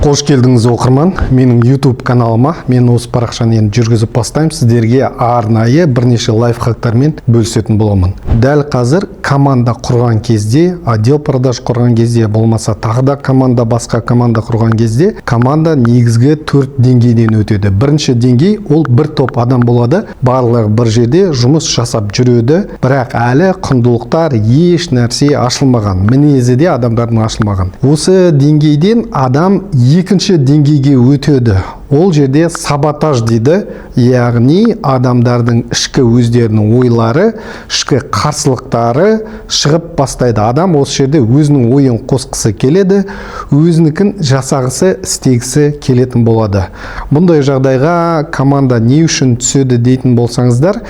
Қош келдіңіз оқырман. Менің YouTube каналыма мен осы парақшаны енді жүргізіп бастаймын. Сіздерге арнайы бірнеше лайфхактармен бөлісетін боламын. Дәл қазір команда құрған кезде, отдел продаж құрған кезде, болмаса тағы да басқа команда құрған кезде, команда негізгі 4 деңгейден өтеді. Бірінші деңгей ол бір топ адам болады. Барлығы бір жерде жұмыс жасап жүреді, бірақ әлі құндылықтар еш нәрсе ашылмаған. Мінезі де адамдардың ашылмаған. Осы деңгейден адам екінші деңгейге өтеді. Ол жерде саботаж дейді, яғни адамдардың ішкі өздерінің ойлары, ішкі қарсылықтары шығып бастайды. Адам осы жерде өзінің ойын қосқысы келеді, өзінікін жасағысы, істегісі келетін болады. Бұндай жағдайға команда не үшін түседі дейтін болсаңыздар,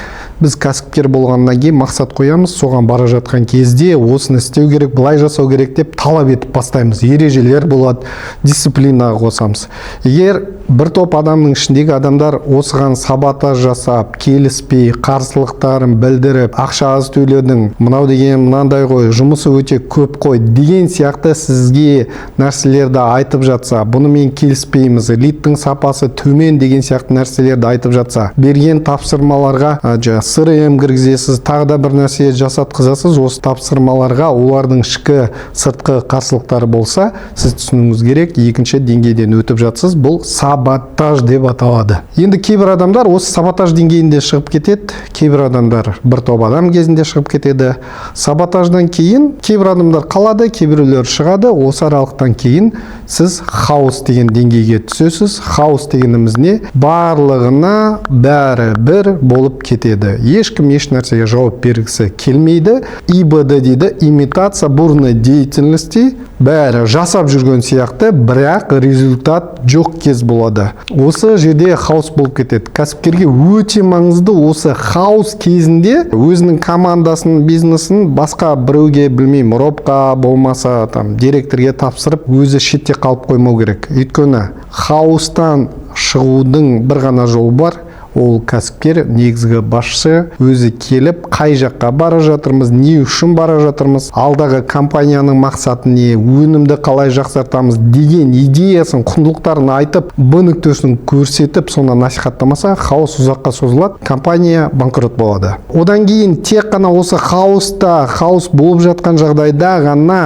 біз кәсіпкер болғаннан кейін мақсат қоямыз, соған бара жатқан кезде осыны істеу керек, былай жасау керек деп талап етіп бастаймыз. Ережелер болады, дисциплинаға қосамыз. Егер бір топ адамның ішіндегі адамдар осыған саботаж жасап, келіспей, қарсылықтарын білдіріп, ақша аз төледің, мынау деген мынандай ғой, жұмысы өте көп қой деген сияқты сізге нәрселерді айтып жатса, бұны мен келіспейміз, лидтің сапасы төмен деген сияқты нәрселерді айтып жатса, берген тапсырмаларға CRM кіргізесіз, тағы да бір нәрсе жасатқызасыз, осы тапсырмаларға олардың ішкі сыртқы қарсылықтары болса, сіз түсінуіңіз керек, екінші деңгейден өтіп жатсыз. Бұл саботаж деп аталады. Енді кейбір адамдар осы саботаж деңгейінде шығып кетеді, кейбір адамдар бір топ адам кезінде шығып кетеді. Саботаждан кейін кейбір адамдар қалады, кейбіреулер шығады. Осы аралықтан кейін сіз хаос деген деңгейге түсесіз. Хаос дегеніміз не? Барлығына бәрі бір болып кетеді. Ешкім еш нәрсеге жауап бергісі келмейді. ИБД дейді, имитация бурной деятельности. Бәрі жасап жүрген сияқты, бірақ результат жоқ кез болады. Осы жерде хаос болып кетеді. Кәсіпкерге өте маңызды осы хаос кезінде өзінің командасын, бизнесін басқа біреуге, білмеймін, робқа болмаса директорге тапсырып, өзі шетте қалып қоймау керек. Өйткені хаостан шығудың бір ғана жолы бар. Ол кәсіпкер, негізгі басшы өзі келіп, қай жаққа бара жатырмыз, не үшін бара жатырмыз, алдағы компанияның мақсаты не, өнімді қалай жақсартамыз деген идеясын, құндылықтарын айтып, нүктесін көрсетіп, соны насихаттамаса, хаос ұзаққа созылады, компания банкрот болады. Одан кейін тек қана осы хаос болып жатқан жағдайда ғана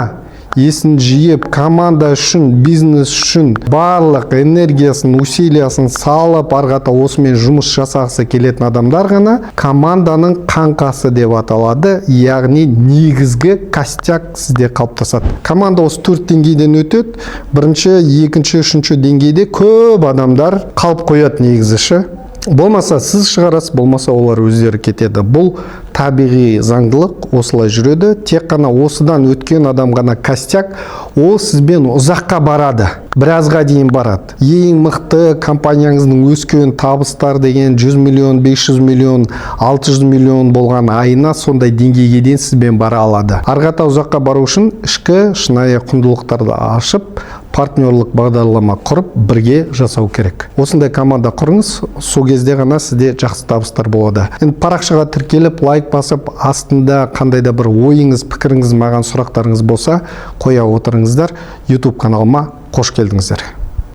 есін жиып, команда үшін, бизнес үшін барлық энергиясын, усилиясын салып, арғата осымен жұмыс жасағысы келетін адамдар ғана команданың қаңқасы деп аталады, яғни негізгі костяк сізде қалыптасады. Команда осы 4 деңгейден өтеді. Бірінші, екінші, үшінші деңгейде көп адамдар қалып қояды негізіші. Болмаса сіз шығарасыз, болмаса олар өздері кетеді. Бұл табиғи заңдылық, осылай жүреді. Тек қана осыдан өткен адам ғана костяк, ол сізбен ұзаққа барады, біразға дейін барады. Ең мықты компанияңыздың өскен табыстар деген 100 миллион, 500 миллион, 600 миллион болған айына сондай деңгейге дейін сізбен бара алады. Арғата ұзаққа бару үшін ішкі шынайы құндылықтарды ашып, партнерлік бағдарлама құрып, бірге жасау керек. Осындай команда құрыңыз, сол кезде ғана сізде жақсы табыстар болады. Енді парақшаға тіркеліп, лайк басып, астында қандай да бір ойыңыз, пікіріңіз, маған сұрақтарыңыз болса, қоя отырыңыздар. YouTube каналыма қош келдіңіздер.